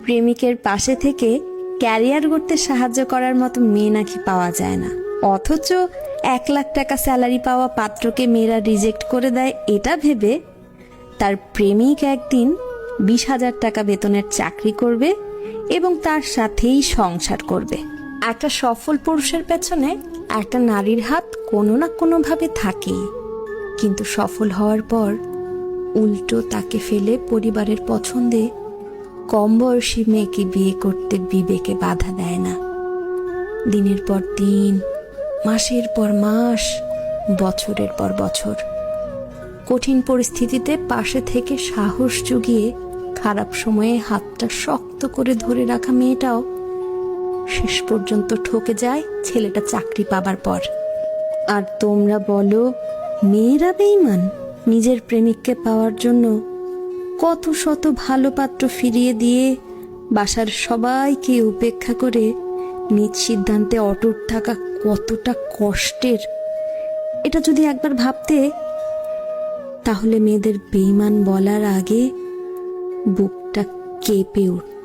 প্রেমিকের পাশে থেকে ক্যারিয়ার গড়তে সাহায্য করার মতো মেয়ে নাকি পাওয়া যায় না, অথচ 1 লাখ টাকা স্যালারি পাওয়া পাত্রকে মেয়েরা রিজেক্ট করে দেয় এটা ভেবে তার প্রেমিক একদিন 20,000 টাকা বেতনের চাকরি করবে এবং তার সাথেই সংসার করবে। একটা সফল পুরুষের পেছনে একটা নারীর হাত কোনো না কোনোভাবে থাকেই, কিন্তু সফল হওয়ার পর উল্টো তাকে ফেলে পরিবারের পছন্দে কম বয়সী মেয়েকে বিয়ে করতে বিবেকে বাধা দেয় না। দিনের পর দিন, মাসের পর মাস, বছরের পর বছর কঠিন পরিস্থিতিতে পাশে থেকে সাহস জুগিয়ে খারাপ সময়ে হাতটা শক্ত করে ধরে রাখা মেয়েটাও শেষ পর্যন্ত ঠকে যায় ছেলেটা চাকরি পাবার পর। আর তোমরা বলো মেয়েরা বেঈমান? নিজের প্রেমিককে পাওয়ার জন্য কত শত ভালো পাত্র ফিরিয়ে দিয়ে বাসার সবাইকে উপেক্ষা করে নিজ সিদ্ধান্তে অটুট থাকা কতটা কষ্টের, এটা যদি একবার ভাবতে, তাহলে মেয়েদের বেঈমান বলার আগে বুকটা কেঁপে উঠত।